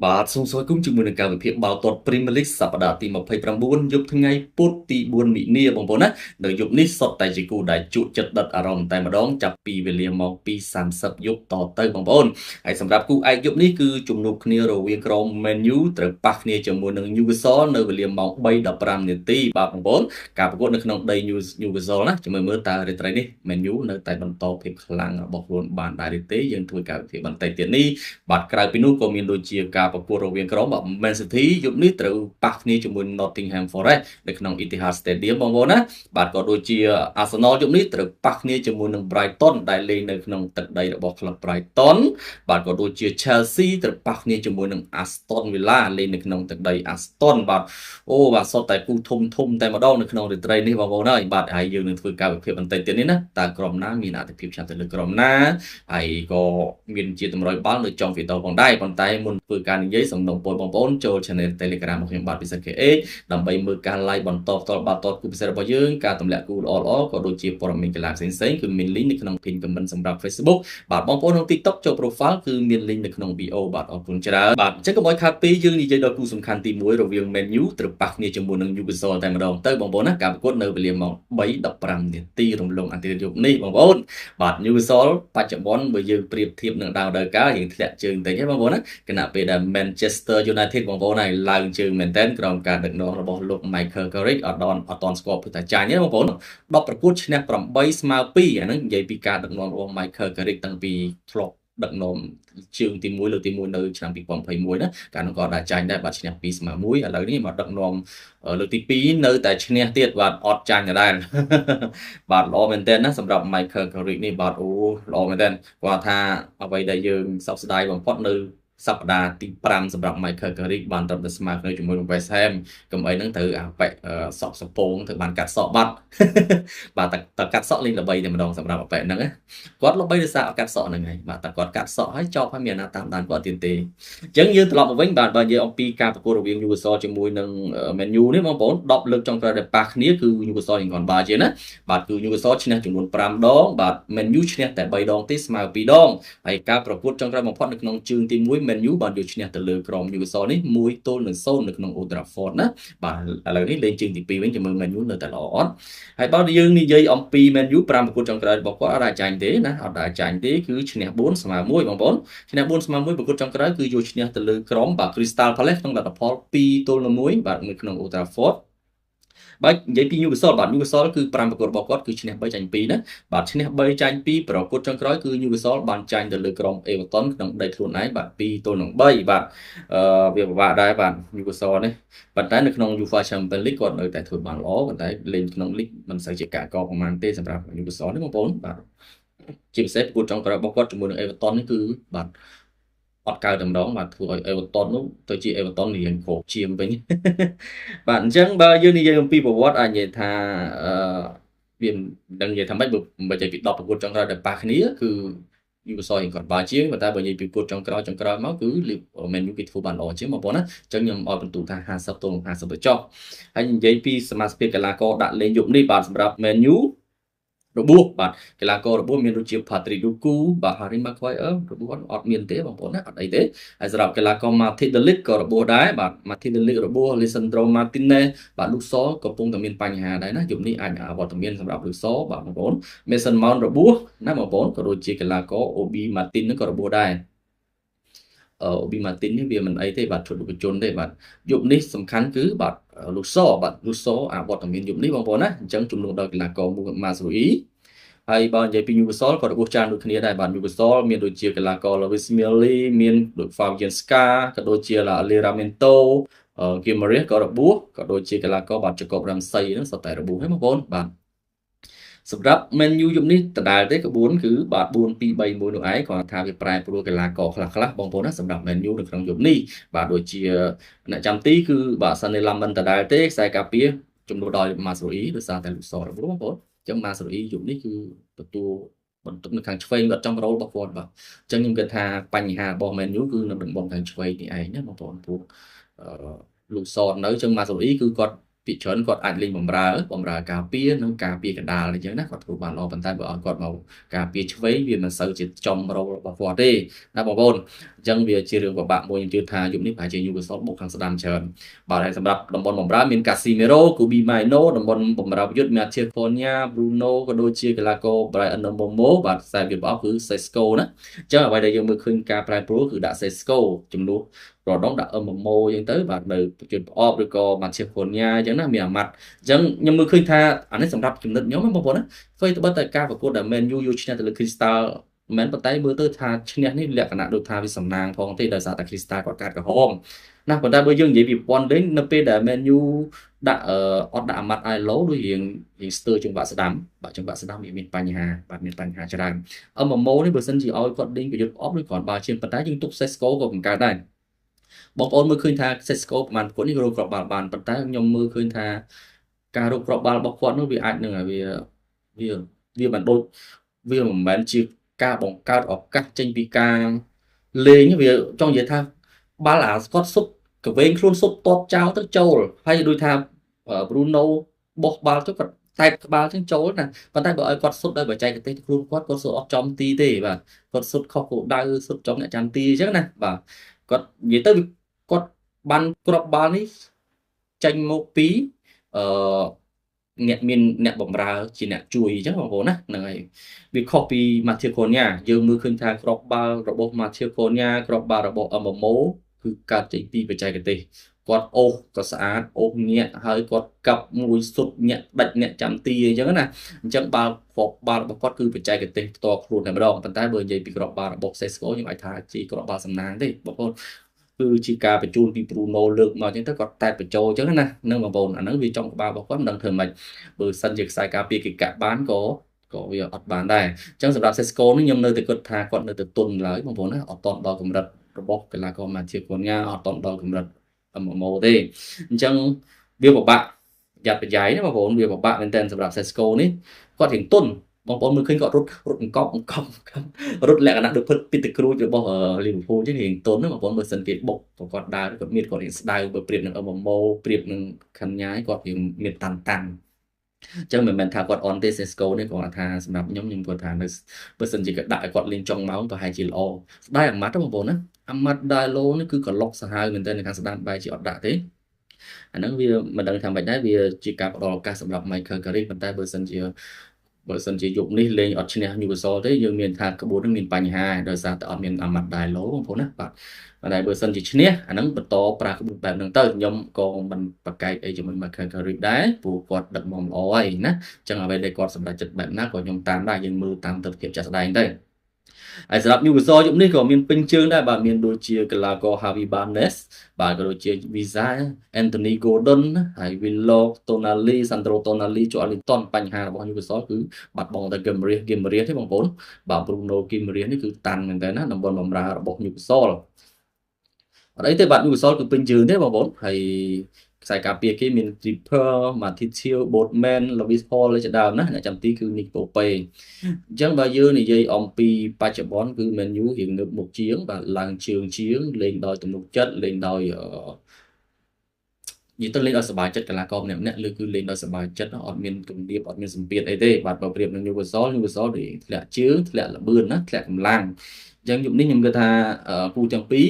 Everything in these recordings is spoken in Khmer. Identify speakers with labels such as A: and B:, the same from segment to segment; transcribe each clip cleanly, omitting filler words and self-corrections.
A: បាទសូមស្វាគមន៍ជាមួយនឹងកម្មវិធីបាល់ទាត់ Premier League សប្តាហ៍ទី29យប់ថ្ងៃពុធទី4មិនិនាបងប្អូនណានៅយប់នេះសុទ្ធតែជាគូដែលជក់ចិត្តដិតអារម្មណ៍តែម្ដងចាប់ពីវេលាម៉ោង2:30យប់តទៅបងប្អូនហើយសម្រាប់គូឯកយប់នេះគឺជំនួបគ្នារវាងក្រុម Man U ត្រូវប៉ះគ្នាជាមួយនឹង Newcastle នៅវេលាម៉ោង3:15នាទីបាទបងប្អូនការប្រកួតនៅក្នុងដី Newcastle ណាចាំមើលតើរាត្រីនេះ Man U នៅតែបន្តភាពខ្លាំងរបស់ខ្លួនបានដែរឬទេយើងធ្វើការវិភាគបន្តិចទៀតនេះបាទក្រៅពីនោះក៏មានដូចជាការប្រកួតរវាងក្រុម Man City យប់នេះត្រូវប៉ះគ្នាជាមួយ Nottingham Forest នៅក្នុង Etihad Stadium បងប្អូនណាបាទក៏ដូចជា Arsenal យប់នេះត្រូវប៉ះគ្នាជាមួយនឹង Brighton ដែលលេងនៅក្នុងទឹកដីរបស់ក្លឹប Brighton បាទក៏ដូចជា Chelsea ត្រូវប៉ះគ្នាជាមួយនឹង Aston Villa លេងនៅក្នុងទឹកដី Aston បាទបាទសុទ្ធតែគូធំតែម្ដងនៅក្នុងរាត្រីនេះបងប្អូនហើយបាទហើយយើងនឹងធ្វើការវិភាគបន្តិចទៀតនេះណាតើក្រុមណាមានអត្ថប្រយោជន៍ទៅលើក្រុមណាហើយក៏មានជាតម្រុយបាល់នៅចុងវីដេអូផងដែរប៉ុន្តែមុនធ្វើការនិយាយសូមរំពឹងបងប្អូនចូល Channel Telegram របស់ខ្ញុំបាទពិសេស KH ដើម្បីមើលការ live បន្តផ្ទាល់បាល់ទាត់គូពិសេសរបស់យើងការទម្លាក់គូល្អៗក៏ដូចជាព័ត៌មានកីឡាផ្សេងៗគឺមាន link នៅក្នុង pin comment សម្រាប់ Facebook បាទបងប្អូនក្នុង TikTok ចូល profile គឺមាន link នៅក្នុង bio បាទអរគុណច្រើនបាទអញ្ចឹងកុំឲ្យខាតពេលយើងនិយាយដល់គូសំខាន់ទី1រវាង Man U ត្រូវប៉ះគ្នាជាមួយនឹង Newcastle តែម្ដងទៅបងប្អូនណាការប្រកួតនៅវេលាម៉ោង3:15នាទីរំលងអន្ទាយប់នេះបងប្អូនបាទ Newcastle បច្ចុប្បន្នបើយើងប្រៀបធៀបនឹងដៅការៀងធ្លាក់ជើងតិចហ្នឹងបងប្អូនណាគណៈពេលដែល Manchester United បងប្អូនហើយឡើងជើងមែនទែនក្រោមការដឹកនាំរបស់លោក Michael Carrick អត់តន់ស្គាល់ព្រឹកតែចាញ់ទេបងប្អូន10ប្រកួតឈ្នះ8ស្មើ2អាហ្នឹងនិយាយពីការដឹកនាំរបស់ Michael Carrick តាំងពីធ្លាប់ដឹកនាំជើងទី1លើកទី1នៅឆ្នាំ2021ណាកាលនោះក៏ដាក់ចាញ់ដែរបាទឈ្នះ2ស្មើ1ឥឡូវនេះមកដឹកនាំលើកទី2នៅតែឈ្នះទៀតបាទអត់ចាញ់ដែរបាទល្អមែនទែនណាសម្រាប់ Michael Carrick នេះបាទល្អមែនទែនគាត់ថាអ្វីដែលយើងសោកស្ដាយបំផុតនៅសប្តាហ៍ទី5សម្រាប់ Michael Carrick បានត្រឹមតែស្មើគ្នាជាមួយនឹង West Ham កុំអីហ្នឹងត្រូវអាប៉ែសក់សពងត្រូវបានកាត់សក់បាត់បាទតែកាត់សក់លេងល្បីតែម្ដងសម្រាប់អាប៉ែហ្នឹងគាត់ល្បីដោយសារកាត់សក់ហ្នឹងហើយបាទតែគាត់កាត់សក់ហើយចប់ហើយមានអ្នកតាមដានគាត់ទៀតទេអញ្ចឹងយើងត្រឡប់មកវិញបាទបើនិយាយអំពីការប្រកួតរវាង Newcastle ជាមួយនឹង Man U នេះបងប្អូន10លើកចុងក្រោយដែលប៉ះគ្នាគឺ Newcastle រៀងគាត់បាជាណាបាទគឺ Newcastle ឈ្នះចំនួន5ដងបាទ Man U ឈ្នះតែ3ដងទេស្មើ2ដងហើយការប្រកួតចុងក្រោយបំផុតនៅក្នុងជើងទី1 Man U បានយកឈ្នះទៅលើក្រុម Newcastle នេះ1-0នៅក្នុង Old Trafford ណាបាទឥឡូវនេះលេងជើងទី2វិញជាមួយ Man U នៅតែល្អអត់ហើយបើយើងនិយាយអំពី Man U 5ប្រកួតចុងក្រោយរបស់គាត់អត់អាចចាញ់ទេណាអត់អាចចាញ់ទេគឺឈ្នះ4ស្មើ1បងប្អូនឈ្នះ4ស្មើ1ប្រកួតចុងក្រោយគឺយកឈ្នះទៅលើក្រុមបាទ Crystal Palace ក្នុងលទ្ធផល2-1បាទនៅក្នុង Old Trafford បាទនិយាយពី Newcastle បាទ Newcastle គឺ5ប្រកួតរបស់គាត់គឺឈ្នះ3ចាញ់2ណាបាទឈ្នះ3ចាញ់2ប្រកួតចុងក្រោយគឺ Newcastle បានចាញ់ទៅលើក្រុម Everton ក្នុងដីខ្លួនឯងបាទ2-3បាទវាពិបាកដែរបាទ Newcastle នេះប៉ុន្តែនៅក្នុង UEFA Champions League គាត់នៅតែធ្វើបានល្អប៉ុន្តែលេងក្នុង League មិនសូវជាកាកកប្រហែលទេសម្រាប់ Newcastle នេះបងប្អូនបាទជាពិសេសប្រកួតចុងក្រោយរបស់គាត់ជាមួយនឹង Everton នេះគឺបាទអត់កើតតែម្ដងបាទធ្វើឲ្យ Everton នោះទៅជា Everton រៀងគ្របឈាមវិញបាទអញ្ចឹងបើយើងនិយាយអំពីប្រវត្តិអាចនិយាយថាវាមិនដឹងនិយាយថាម៉េចបើនិយាយពី10ប្រកួតចុងក្រោយដែលប៉ះគ្នាគឺ Newcastle គាត់បាជាងប៉ុន្តែបើនិយាយពីប្រកួតចុងក្រោយមកគឺ Man U គេធ្វើបានល្អជាងបងប្អូនណាអញ្ចឹងខ្ញុំឲ្យបន្ទូថា50-50ទៅចុះហើយនិយាយពីសមាជិកកីឡាករដាក់លេងយប់នេះបាទសម្រាប់ Man Uរបួសបាទកីឡាកររបួសមានដូចជា Patrick Luku បាទ Harry Maguire របួសអត់មានទេបងប្អូនណាអត់អីទេហើយសម្រាប់កីឡាករ Martin de Ligt ក៏របួសដែរបាទ Martin de Ligt របួស Lisandro Martinez បាទ Luke Shaw កំពុងតែមានបញ្ហាដែរណាយប់នេះអាចអវត្តមានសម្រាប់ Luke Shaw បាទបងប្អូន Mason Mount របួសណាបងប្អូនក៏ដូចជាកីឡាករ Obi Martin នឹងក៏របួសដែរObi Martin នេះវាមិនអីទេបាទឈុតយុវជនទេបាទយប់នេះសំខាន់គឺបាទ Luke Shaw បាទ Luke Shaw អវត្តមានយប់នេះបងប្អូនណាអញ្ចឹងជំនួសដល់កីឡាករ Mazraouiហើយបើនិយាយពី Newcastle ក៏របួសច្រើនដូចគ្នាដែរបាទ Newcastle មានដូចជាកីឡាករ Lewis Miley មានដូច Fabian Schär ក៏ដូចជា Livramento Guimaraes ក៏របួសក៏ដូចជាកីឡាករបាទ Jacob Ramsey ហ្នឹងសុទ្ធតែរបួសហ្នឹងបងប្អូនបាទសម្រាប់ Man U យប់នេះដដែលទេក្បួនគឺបាទ4-2-3-1នោះឯងគាត់ថាវាប្រែប្រួលកីឡាករខ្លះបងប្អូនណាសម្រាប់ Man U នៅក្នុងយប់នេះបាទដូចជាអ្នកចាំទីគឺបាទ Sané Lamin ដដែលទេខ្សែការពារជំនួសដោយ Mazraoui ដោយសារតែ Luke Shaw របួសបងប្អូនចឹង Mazraoui យប់នេះគឺទទួលបន្ទុកនៅខាងឆ្វេងគាត់ចំរ៉ូលរបស់គាត់បាទអញ្ចឹងខ្ញុំគិតថាបញ្ហារបស់ Man U គឺនៅតំបន់ខាងឆ្វេងនេះឯងណាបងប្អូនព្រោះLuke Shaw នៅចឹង Mazraoui គឺគាត់ពី ពីច្រើនគាត់អាចលេងបំរើការពារនិងការពារកណ្ដាលអញ្ចឹងណាគាត់ធ្វើបានល្អប៉ុន្តែបើឲ្យគាត់មកការពារឆ្វេងវាមិនសូវជាចំរោលរបស់គាត់ទេណាបងប្អូនអញ្ចឹងវាជារឿងពិបាកមួយខ្ញុំជឿថាយុគនេះប្រហែលជាយុវសលបុកខាងស្ដាំច្រើនបាទហើយសម្រាប់តំបន់បំរើមាន Casemiro Kobe Mainoo តំបន់បំរើប្រយុទ្ធមាន California Bruno ក៏ដូចជាកីឡាករ Brian Mbeumo បាទខ្សែវាបអស់គឺ Sesko ណាអញ្ចឹងអ្វីដែលយើងមើលឃើញការប្រែប្រួលគឺដាក់ Sesko ចំនួនរដងដាក់ MMO អញ្ចឹងទៅបាទនៅប្រយុទ្ធប្រអប់ឬក៏ California អញ្ចឹងណាមានអាម៉ាត់អញ្ចឹងខ្ញុំមើលឃើញថាអានេះសម្រាប់ចំណិតខ្ញុំបងប្អូនណាធ្វើទៅបើតែការប្រកួតដែល Man U យកឈ្នះទៅលើ Crystal មិនប៉ុន្តែមើលទៅថាឈ្នះនេះលក្ខណៈដូចថាវាសំណាងផងទេដោយសារតែ Crystal គាត់កាត់ក្រហមណាប៉ុន្តែបើយើងនិយាយពីប្រព័ន្ធលេងនៅពេលដែល Man U ដាក់អត់ដាក់អាម៉ាត់ ILO ដូចរៀងស្ទើរចង្វាក់ស្ដាំបាទចង្វាក់ស្ដាំវាមានបញ្ហាបាទមានបញ្ហាច្រើន MMO នេះបើសិនជាឲ្យគាត់លេងប្រយុទ្ធអប់ឬគាត់បើជាប៉ុន្តែយើងទុក Sesko ក៏មិនកើតដែរបងប្អូនមើលឃើញថា Sesko ប្រហែលប្រកួតនេះរកគ្រាប់បាល់បានប៉ុន្តែខ្ញុំមើលឃើញថាការរកគ្រាប់បាល់របស់គាត់នោះវាអាចនឹងវាមិនដូចវាមិនមែនជាការបង្កើតឱកាសចេញពីការលេងវាចង់និយាយថាបាល់អាគាត់សុទ្ធកវែងខ្លួនសុទ្ធតបចោលទៅចូលហើយដូចថា Bruno បោះបាល់ទៅគាត់តែបក្បាលចឹងចូលណាប៉ុន្តែបើឲ្យគាត់សុទ្ធដោយបច្ចេកទេសខ្លួនគាត់សុទ្ធអត់ចំទីទេបាទគាត់សុទ្ធខុសគោលដៅសុទ្ធចំអ្នកចាំទីអញ្ចឹងណាបាទគាត់និយាយទៅគាត់បានគ្រាប់បាល់នេះចេញមកពីអឺអ្នកបម្រើជាអ្នកជួយអញ្ចឹងបងប្អូនណាហ្នឹងហើយវាខុសពី Matteo Cunha យើងមើលឃើញថាគ្រាប់បាល់របស់ Matteo Cunha គ្រាប់បាល់របស់ MMO គឺកើតចេញពីបច្ចេកទេសគាត់អូសក៏ស្អាតអូសញាក់ហើយគាត់កាប់មួយសុទ្ធញាក់ដាច់អ្នកចាំទីអញ្ចឹងណាអញ្ចឹងបាល់គ្រាប់បាល់របស់គាត់គឺបច្ចេកទេសផ្ទាល់ខ្លួនតែម្ដងប៉ុន្តែបើនិយាយពីគ្រាប់បាល់របស់ Sesko ខ្ញុំអាចថាជាគ្រាប់បាល់សំណាងទេបងប្អូនគឺជាការបញ្ជូនពី Bruno លើកមកអញ្ចឹងទៅគាត់តែបញ្ចូលអញ្ចឹងណានឹងបងប្អូនអាហ្នឹងវាចំក្បាលរបស់គាត់មិនដឹងធ្វើម៉េចបើសិនជាខ្សែការពារគេកាក់បានក៏វាអត់បានដែរអញ្ចឹងសម្រាប់ Sesko នេះខ្ញុំនៅតែគិតថាគាត់នៅតែទុនឡើយបងប្អូនណាអត់តដល់កម្រិតរបស់កីឡាករ Matteo Cunha អត់តដល់កម្រិត MMO ទេអញ្ចឹងវាពិបាកយ៉ាត់ប្រយ៉ៃណាបងប្អូនវាពិបាកមែនទែនសម្រាប់ Sesko នេះគាត់រៀងទុនបងប្អូនមើលឃើញគាត់រត់អង្គប់រត់លក្ខណៈដូចពិតគ្រូចរបស់ Liverpool ចឹងរៀងទុនណាបងប្អូនបើសិនគេបុកគាត់ដើរគាត់មានគាត់រៀងស្ដៅបើប្រៀបនឹង MMO ប្រៀបនឹង Cunha គាត់រៀងមានតាន់អញ្ចឹងមិនមែនថាគាត់អន់ទេ Sesko នេះគាត់ថាសម្រាប់ខ្ញុំគាត់ថានៅបើសិនជាគាត់ដាក់ឲ្យគាត់លេងចុងម៉ោងប្រហែលជាល្អស្ដាយអាម៉ាត់បងប្អូនណាអាម៉ាត់ Diallo នេះគឺក្លុកសាហាវមែនទែននៅខាងស្ដាំបែរជាអត់ដាក់ទេអាហ្នឹងវាមិនដឹងថាម៉េចដែរវាជាការផ្ដល់ឱកាសសម្រាប់ Michael Carrick ប៉ុន្តែបើសិនជាយប់នេះលេងអត់ឈ្នះ Newcastle ទេយើងមានថាក្បួននឹងមានបញ្ហាដោយសារតែអត់មានអាម៉ាត់ Diallo បងប្អូនណាបាទតែបើសិនជាឈ្នះអាហ្នឹងបន្តប្រើក្បួនបែបហ្នឹងទៅខ្ញុំក៏មិនប្រកែកអីជាមួយ Michael Carrick ដែរព្រោះគាត់ដឹកនាំល្អហើយណាអញ្ចឹងអ្វីដែលគាត់សម្រេចចិត្តបែបណាក៏ខ្ញុំតាមដែរយើងមើលតាមទស្សនវិជ្ជាចាស់ស្ដែងទៅហើយសម្រាប់ Newcastle យប់នេះក៏មានពេញជើងដែរបាទមានដូចជាកីឡាករ Harvey Barnes បាទក៏ដូចជា Visa Anthony Gordon ហើយ Willock Tonali Sandro Tonali Joelinton បញ្ហារបស់ Newcastle គឺបាត់បង់តែ Guimaraes ទេបងប្អូនបាទ Bruno Guimaraes នេះគឺតាន់មែនតើណាតំបន់បម្រើរបស់ Newcastle អត់អីទេបាទ Newcastle គឺពេញជើងទេបងប្អូនហើយខ្សែការពារគេមាន Tripper Matithio Botman Lewis Hall ជាដើមណាអ្នកចាំទីគឺ Nick Pope អញ្ចឹងបើយើងនិយាយអំពីបច្ចុប្បន្នគឺ Man U រៀងងើបមុខជាងបាទឡើងជើងជាងលេងដោយទំនុកចិត្តលេងដោយនិយាយទៅលេងដោយសប្បាយចិត្តកីឡាករម្នាក់ឬគឺលេងដោយសប្បាយចិត្តអត់មានគំរាមអត់មានសម្ពាធអីទេបាទបើប្រៀបនឹង Newcastle ធ្លាក់ជើងធ្លាក់ល្បឿនណាធ្លាក់កម្លាំងអញ្ចឹងយប់នេះខ្ញុំគិតថាគូទាំងពីរ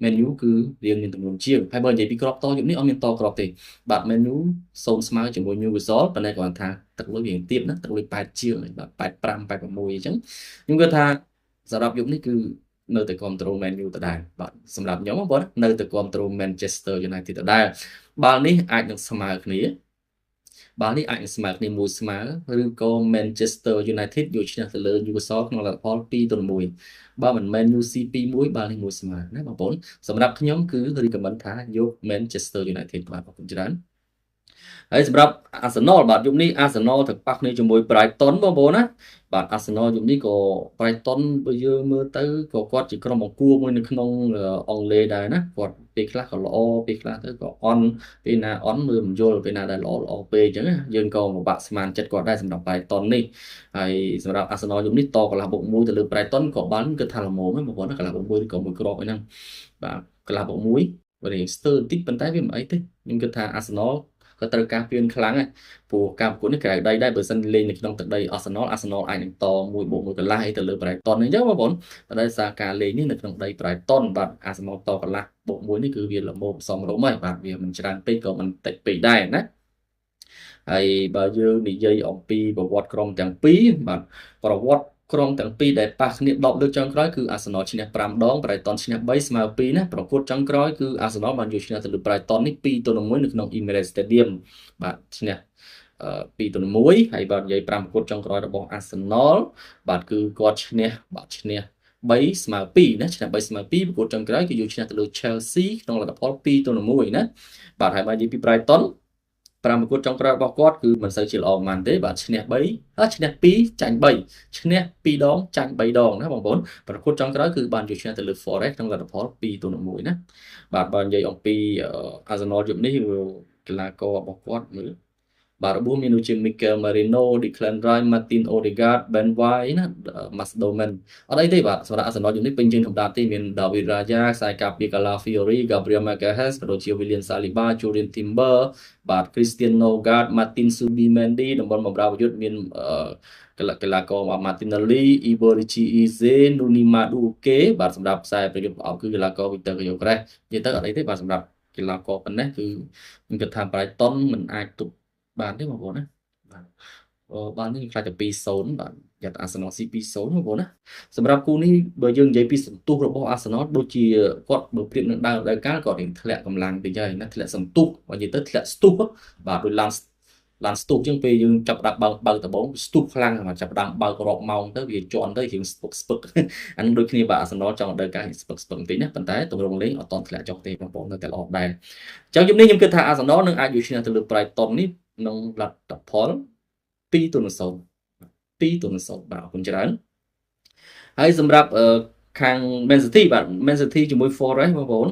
A: Man U គឺរៀងមានទំនួលជាងហើយបើនិយាយពីក្របតយប់នេះអត់មានតក្របទេបាទ Man U សូនស្មើជាមួយ Newcastle ប៉ុន្តែគាត់ថាទឹកលុយរៀងទៀតណាទឹកលុយ8ជាងបាទ85 86អញ្ចឹងខ្ញុំគិតថាសម្រាប់យប់នេះគឺនៅតែគ្រប់គ្រង Man U ដដែលបាទសម្រាប់ខ្ញុំបងនៅតែគ្រប់គ្រង Manchester United ដដែលបាល់នេះអាចនឹងស្មើគ្នាបាល់នេះអាចនឹងស្មើគ្នាមួយស្មើឬក៏ Manchester United យកឈ្នះទៅលើ Newcastle ក្នុងលទ្ធផល2-1បើមិនមែន UC 2-1បាល់នេះមួយស្មើណាបងប្អូនសម្រាប់ខ្ញុំគឺ recommend ថាយក Manchester United បាទបងប្អូនច្រើនហើយសម្រាប់ Arsenal បាទយប់នេះ Arsenal ទៅប៉ះគ្នាជាមួយ Brighton បងប្អូនណាបាទ Arsenal យប់នេះក៏ Brighton បើយើងមើលទៅក៏គាត់ជាក្រុមអង្គួរមួយនៅក្នុងអង់គ្លេសដែរណាគាត់ពេលខ្លះក៏ល្អពេលខ្លះទៅក៏អន់ពេលណាអន់មើលមិនយល់ពេលណាដែលល្អពេកអញ្ចឹងយើងក៏ពិបាកស្មានចិត្តគាត់ដែរសម្រាប់ Brighton នេះហើយសម្រាប់ Arsenal យប់នេះតកន្លះបុក1ទៅលើ Brighton ក៏បានគឺថាល្មមហ្នឹងបងប្អូនណាកន្លះបុក1ឬក៏មួយគ្រាប់អីហ្នឹងបាទកន្លះបុក1វារៀងស្ទើរបន្តិចប៉ុន្តែវាមិនអីទេខ្ញុំគិតថា Arsenal ក៏ត្រូវការពៀនខ្លាំងដែរព្រោះការប្រកួតនេះក្រៅដីដែរបើសិនលេងនៅក្នុងទឹកដី Arsenal អាចនឹងត1-1កន្លះទៅលើ Brighton អញ្ចឹងបងប្អូនដោយសារការលេងនេះនៅក្នុងដី Brighton បាទ Arsenal តកន្លះ1នេះគឺវាល្មមសមរម្យហើយបាទវាមិនច្រើនពេកក៏មិនតិចពេកដែរណាហើយបើយើងនិយាយអំពីប្រវត្តិក្រុមទាំងពីរបាទប្រវត្តិក្រុមទាំងពីរដែលប៉ះគ្នា10លើកចុងក្រោយគឺ Arsenal ឈ្នះ5ដង Brighton ឈ្នះ3ស្មើ2ណាប្រកួតចុងក្រោយគឺ Arsenal បានយកឈ្នះទៅលើ Brighton នេះ2-1នៅក្នុង Emirates Stadium បាទឈ្នះ2-1ហើយបាទនិយាយ5ប្រកួតចុងក្រោយរបស់ Arsenal បាទគឺគាត់ឈ្នះ3ស្មើ2ណាឈ្នះ3ស្មើ2ប្រកួតចុងក្រោយគឺយកឈ្នះទៅលើ Chelsea ក្នុងលទ្ធផល2-1ណាបាទហើយបើនិយាយពី Brighton 5ប្រកួតចុងក្រោយរបស់គាត់គឺមិនសូវជាល្អប៉ុន្មានទេបាទឈ្នះ2ចាញ់3ឈ្នះ2ដងចាញ់3ដងណាបងប្អូនប្រកួតចុងក្រោយគឺបានយកឈ្នះទៅលើ Forest ក្នុងលទ្ធផល2-1ណាបាទបើនិយាយអំពី Arsenal យប់នេះកីឡាកររបស់គាត់មើលបាទរបួសមានដូចជា Mikel Merino, Declan Rice, Martin Odegaard, Ben White ណា Max Doman អត់អីទេបាទសម្រាប់ Arsenal យប់នេះពេញជើងធម្មតាទេមាន David Raya ខ្សែការពារ Calafiori, Gabriel Magalhaes ក៏ដូចជា William Saliba, Julian Timber បាទ Christian Nørgaard, Martin Zubimendi តំបន់បម្រើប្រយុទ្ធមានកីឡាករ Martinelli, Iberichi Eze, Noni Madueke បាទសម្រាប់ខ្សែប្រយុទ្ធប្រអប់គឺកីឡាករ Victor Gyökeres និយាយទៅអត់អីទេបាទសម្រាប់កីឡាករប៉ុណ្ណេះគឺខ្ញុំគិតថា Brighton មិនអាចទប់បានទេបងប្អូនណាបាទបាននេះខ្លាចតែ2-0បាទយ៉ាត់ Arsenal ស៊ី2-0បងប្អូនណាសម្រាប់គូនេះបើយើងនិយាយពីសន្ទុះរបស់ Arsenal ដូចជាគាត់បើប្រៀបនឹងដើមកាលគាត់នឹងធ្លាក់កម្លាំងតិចហើយណាធ្លាក់សន្ទុះបើនិយាយទៅធ្លាក់ស្ទុះបាទដូចឡានស្ទុះចឹងពេលយើងចាប់ដាក់បើកដបងស្ទុះខ្លាំងបាទចាប់ដាក់បើករាប់ម៉ោងទៅវាជន់ទៅយើងស្ពឹកអានឹងដូចគ្នាបាទ Arsenal ចង់ដើរការស្ពឹកបន្តិចណាប៉ុន្តែទម្រង់លេងអត់តន់ធ្លាក់ចុះទេបងប្អូននៅតែល្អដែរអញ្ចឹងយប់នេះខ្ញុំគិតថា Arsenal នឹងអាចយកឈ្នះទៅលើ Brighton នេះក្នុងលទ្ធផល2-0បាទអរគុណច្រើនហើយសម្រាប់ខាង Man City បាទ Man City ជាមួយ Forest បងប្អូន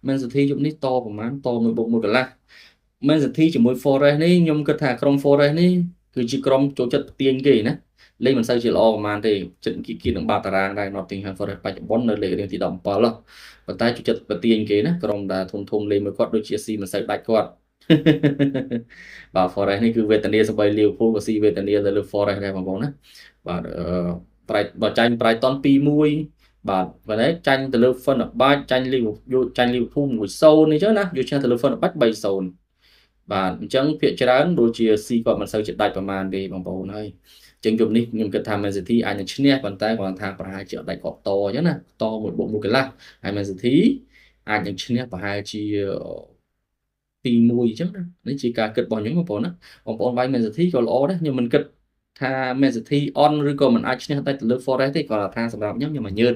A: Man City យប់នេះតប្រហែលត1-1កន្លះ Man City ជាមួយ Forest នេះខ្ញុំគិតថាក្រុម Forest នេះគឺជាក្រុមចូលចិត្តទាញគេណាលេងមិនសូវជាល្អប្រហែលទេចិត្តគៀកនឹងបាតតារាងដែរ Nottingham Forest បច្ចុប្បន្ននៅលេខរៀងទី17ប៉ុន្តែចូលចិត្តប្រទាញគេណាក្រុមដែលធំលេងមួយគាត់ដូចជាស៊ីមិនសូវដាច់គាត់បាទ Forest នេះគឺវេទនាសម្បី Liverpool ក៏ស៊ីវេទនាទៅលើ Forest ដែរបងប្អូនណាបាទបើចាញ់ Brighton 2-1បាទបើនេះចាញ់ទៅលើ Fenerbahce ចាញ់ Liverpool 1-0នេះចឹងណាយកឈ្នះទៅលើ Fenerbahce 3-0បាទអញ្ចឹងភាគច្រើនដូចជាស៊ីគាត់មិនសូវជាដាច់ប្រហែលទេបងប្អូនហើយអញ្ចឹងយប់នេះខ្ញុំគិតថា Man City អាចនឹងឈ្នះប៉ុន្តែគាត់ថាប្រហែលជាអត់ដាច់គាត់តអញ្ចឹងណាត1-1កន្លះហើយ Man City អាចនឹងឈ្នះប្រហែលជា2-1អញ្ចឹងណានេះជាការគិតរបស់ខ្ញុំបងប្អូនណាបងប្អូនវាយ Man City ក៏ល្អដែរខ្ញុំមិនគិតថា Man City on ឬក៏មិនអាចឈ្នះតែទៅលើ Forest ទេគាត់ថាសម្រាប់ខ្ញុំញញើត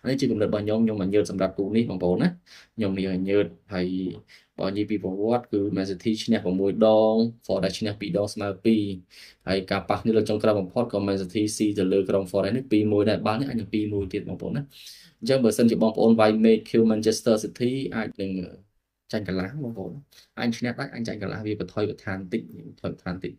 A: នេះជាគំនិតរបស់ខ្ញុំញញើតសម្រាប់គូនេះបងប្អូនណាខ្ញុំញញើតហើយបើនិយាយពីប្រវត្តិគឺ Man City ឈ្នះ6ដង Forest ឈ្នះ2ដងស្មើ2ហើយការប៉ះគ្នាលើចុងក្រោយបំផុតក៏ Man City ស៊ីទៅលើក្រុម Forest នេះ2-1ដែរបាននេះអាចនឹង2-1ទៀតបងប្អូនណាអញ្ចឹងបើសិនជាបងប្អូនវាយ make Q Manchester City អាចនឹងចាញ់កន្លះបងប្អូនអញឈ្នះដាច់អញចាញ់កន្លះវាបន្ថយបន្ថានតិច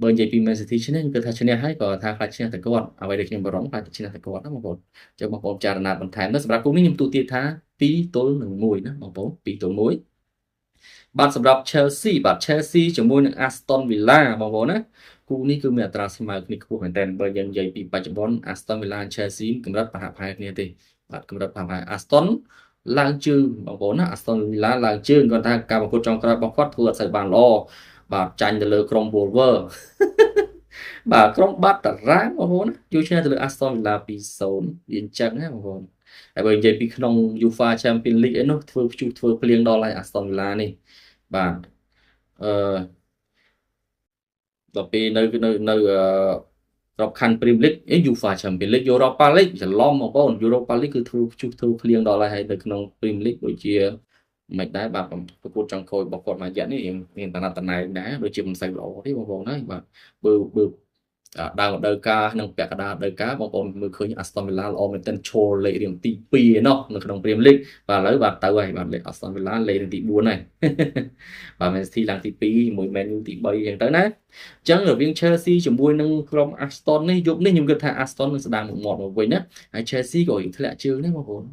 A: បើនិយាយពី Man City ឈ្នះគឺថាឈ្នះហើយក៏ថាខ្លាចឈ្នះតែគាត់អ្វីដែលខ្ញុំបារម្ភខ្លាចឈ្នះតែគាត់ណាបងប្អូនអញ្ចឹងបងប្អូនចារណាបន្ថែមទៅសម្រាប់គូនេះខ្ញុំទូទាបថា2-1ណាបងប្អូន2-1បាទសម្រាប់ Chelsea បាទ Chelsea ជាមួយនឹង Aston Villa បងប្អូនណាគូនេះគឺមានអត្រាស្មើគ្នាខ្ពស់មែនតើបើយើងនិយាយពីបច្ចុប្បន្ន Aston Villa និង Chelsea កម្រិតប្រហាក់ប្រហែលគ្នាទេបាទកម្រិតប្រហែល Aston ឡើងជើងបងប្អូនណា Aston Villa ឡើងជើងគាត់ថាការប្រកួតចុងក្រោយរបស់គាត់ធ្វើអត់សូវបានល្អបាទចាញ់ទៅលើក្រុម Wolves បាទក្រុមបាត់តារាងបងប្អូនយកឈ្នះទៅលើ Aston Villa 2-0វាអញ្ចឹងណាបងប្អូនហើយបើនិយាយពីក្នុង UEFA Champions League អីនោះធ្វើភ្លៀងដល់ហើយ Aston Villa នេះបាទដល់ពេលនៅក្របខ័ណ្ឌ Premier League UEFA Champions League Europa League ច្រឡំបងប្អូន Europa League គឺធ្វើភ្លៀងដល់ហើយនៅក្នុង Premier League ដូចជាមិនដែរបាទប្រកួតចុងក្រោយរបស់គាត់មួយរយៈនេះមានតំណែងដែរដូចជាមិនសូវល្អទេបងប្អូនហើយបាទបើ ដើរមកដើរការក្នុងពាក់កណ្ដាលដើរការបងប្អូនមើលឃើញ Aston Villa ល្អមែនទែនឈរលេខរៀងទី2ឯណោះនៅក្នុង Premier League បាទឥឡូវបាទទៅហើយបាទលេខ Aston Villa លេខរៀងទី4ហើយបាទ Man City ឡើងទី2ជាមួយ Man U ទី3អញ្ចឹងទៅណាអញ្ចឹងរវាង Chelsea ជាមួយនឹងក្រុម Aston នេះយប់នេះខ្ញុំគិតថា Aston នឹងស្ដារមុខមាត់មកវិញណាហើយ Chelsea ក៏រៀងធ្លាក់ជើងដែរបងប្អូន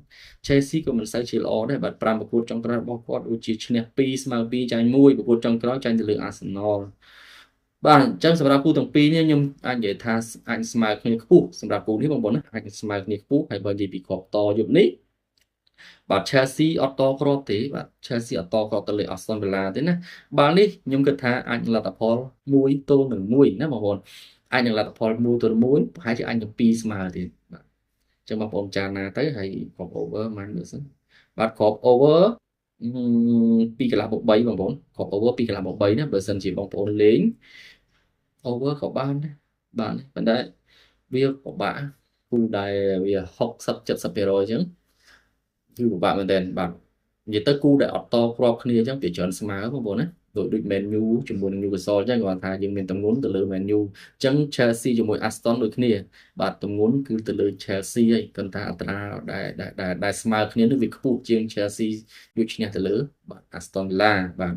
A: Chelsea ក៏មិនសូវជាល្អដែរបាទ5ប្រកួតចុងក្រោយរបស់គាត់ដូចជាឈ្នះ2ស្មើ2ចាញ់1ប្រកួតចុងក្រោយចាញ់ទៅលើ Arsenal បាទអញ្ចឹងសម្រាប់គូទាំងពីរនេះខ្ញុំអាចនិយាយថាអាចស្មើគ្នាខ្ពស់សម្រាប់គូនេះបងប្អូនណាអាចស្មើគ្នាខ្ពស់ហើយបើនិយាយពីគ្រាប់តយប់នេះបាទ Chelsea អត់តគ្រាប់ទេបាទ Chelsea អត់តគ្រាប់ទៅលើ Aston Villa ទេណាបាទនេះខ្ញុំគិតថាអាចលទ្ធផល1-1ណាបងប្អូនអាចនឹងលទ្ធផល1-1ប្រហែលជាអាចនឹង2ស្មើទៀតបាទអញ្ចឹងបងប្អូនចារណាទៅហើយគ្រាប់ over មិនមើលសិនបាទគ្រាប់ over 2កន្លះបូក3បងប្អូនគ្រាប់ over 2កន្លះបូក3ណាបើសិនជាបងប្អូនលេង over ក៏បានដែរបាទប៉ុន្តែវាពិបាកគូដែលវា60-70% អញ្ចឹងគឺពិបាកមែនទែនបាទនិយាយទៅគូដែលអត់តគ្រាប់គ្នាអញ្ចឹងវាច្រើនស្មើបងប្អូនណាដូច Man U ជាមួយនឹង Newcastle អញ្ចឹងគាត់ថាយើងមានទម្ងន់ទៅលើ Man U អញ្ចឹង Chelsea ជាមួយ Aston ដូចគ្នាបាទទម្ងន់គឺទៅលើ Chelsea ហើយប៉ុន្តែអត្រាដែលស្មើគ្នានោះវាខ្ពស់ជាង Chelsea យកឈ្នះទៅលើបាទ Aston Villa បាទ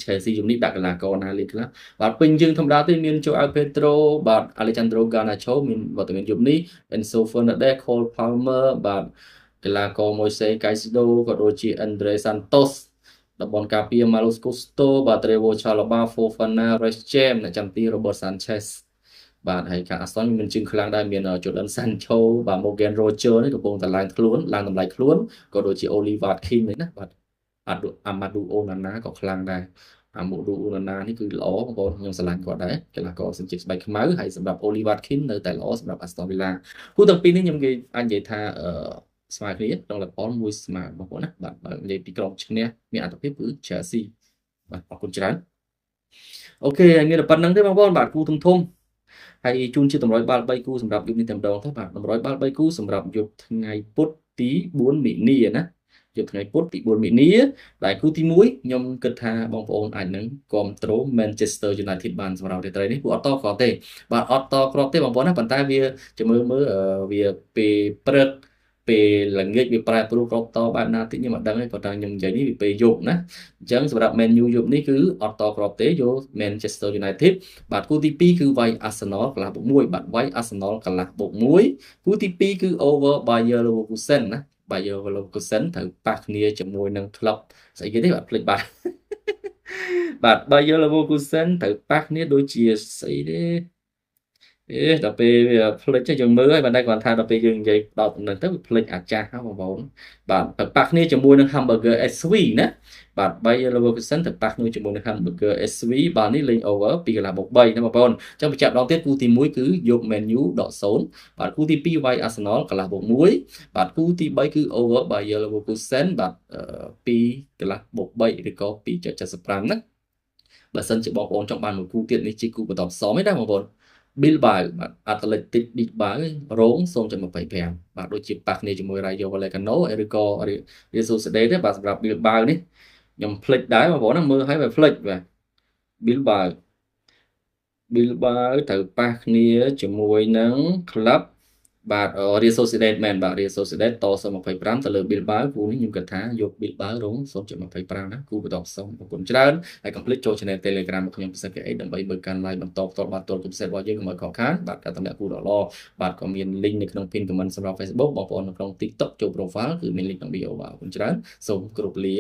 A: Chelsea ជំនេះដាក់កីឡាករណាលេងខ្លះបាទពេញយើងធម្មតាទេមាន Joao Pedro បាទ Alejandro Garnacho មានវត្តមានយប់នេះ Enzo Fernandez Cole Palmer បាទកីឡាករ Moises Caicedo ក៏ដូចជា Andre Santos តំបន់ការពារ Marcos Gusto បាទ Trevor Chalobah Fofana Reece James អ្នកចាំទី Robert Sanchez បាទហើយខាង Aston មានជើងខ្លាំងដែរមាន Jordan Sancho បាទ Morgan Rogers នេះកំពុងតែឡើងតម្លៃខ្លួនក៏ដូចជា Oliver King នេះណាបាទAmadou Onana ក៏ខ្លាំងដែរ Amadou Onana នេះគឺល្អបងប្អូនខ្ញុំស្រឡាញ់គាត់ដែរកីឡាករសញ្ជាតិស្បែកខ្មៅហើយសម្រាប់ Oliver King នៅតែល្អសម្រាប់ Aston Villa គូទាំងពីរនេះខ្ញុំអាចនិយាយថាស្មើគ្នាក្នុងលទ្ធផលមួយស្មើបងប្អូនណាបាទបើនិយាយពីក្រុមឈ្នះមានអត្ថភាពគឺ Chelsea បាទអរគុណច្រើនអូខេហើយមានតែប៉ុណ្្នឹងទេបងប្អូនបាទគូធំហើយជូនជាតម្រុយបាល់3គូសម្រាប់យប់នេះតែម្ដងទៅបាទតម្រុយបាល់3គូសម្រាប់យប់ថ្ងៃពុធទី4មិនិនាណាយប់ថ្ងៃពុធទី4មិនិនាដែលគូទី1ខ្ញុំគិតថាបងប្អូនអាចនឹងគ្រប់គ្រង Manchester United បានសម្រាប់រាត្រីនេះពួកអត់តគ្រាប់ទេបាទអត់តគ្រាប់ទេបងប្អូនណាប៉ុន្តែវាจะមើលវាពេលព្រឹកពេលល្ងាចវាប្រែប្រួលគ្រាប់តបែបណាតិចខ្ញុំអត់ដឹងទេប៉ុន្តែខ្ញុំនិយាយនេះវាពេលយប់ណាអញ្ចឹងសម្រាប់ Man U យប់នេះគឺអត់តគ្រាប់ទេយក Manchester United បាទគូទី2គឺវាយ Arsenal កន្លះបូក1បាទវាយ Arsenal កន្លះបូក1គូទី2គឺ over Bayer Leverkusen ណា Bayer Leverkusen ត្រូវប៉ះគ្នាជាមួយនឹង club ស្អីគេទេបាទភ្លេចបាទបាទ Bayer Leverkusen ត្រូវប៉ះគ្នាដូចជាស្អីទេដល់ពេលវាផ្លិចយើងមើលហើយបាទគាត់ថាដល់ពេលយើងនិយាយដល់ដំណឹងទៅវាផ្លិចអាចាស់ហ៎បងប្អូនបាទទៅប៉ះគ្នាជាមួយនឹង Hamburger SV ណាបាទ Bayer Leverkusen ទៅប៉ះគ្នាជាមួយនឹង Hamburger SV បាទនេះលេង over 2កន្លះបូក3ណាបងប្អូនអញ្ចឹងបញ្ជាក់ម្ដងទៀតគូទី1គឺយក Man U ដក0បាទគូទី2វាយ Arsenal កន្លះបូក1បាទគូទី3គឺ over Bayer Leverkusen បាទ2កន្លះបូក3ឬក៏ 2.75 ណាបើសិនជាបងប្អូនចង់បានមួយគូទៀតនេះជាគូបន្តផ្សំទេណាបងប្អូនBilbao បាទ Athletic Bilbao រង 0.25 បាទដូចជាប៉ះគ្នាជាមួយ Rayo Vallecano ឬក៏ Real Sociedad ទេបាទសម្រាប់ Bilbao នេះខ្ញុំភ្លេចដែរបងប្អូនណាមើលឲ្យវាភ្លេចបាទ Bilbao ត្រូវប៉ះគ្នាជាមួយនឹង Club បាទ Real Sociedad មែនបាទ Real Sociedad ត 0.25 ទៅលើ Bilbao គូនេះខ្ញុំគិតថាយក Bilbao រង 0.25 ណាគូបន្តផ្សំអរគុណច្រើនហើយកុំភ្លេចចូល Channel Telegram របស់ខ្ញុំពិសេស KH ដើម្បីមើលការ live បន្តផ្ទាល់បាទទល់ពិសេសរបស់យើងកុំឲ្យខកខានបាទការតំណាក់គូដ៏ល្អបាទក៏មាន link នៅក្នុង pin comment សម្រាប់ Facebook បងប្អូននៅក្នុង TikTok ចូល profile គឺមាន link ក្នុង bio បាទអរគុណច្រើនសូមគោរពលា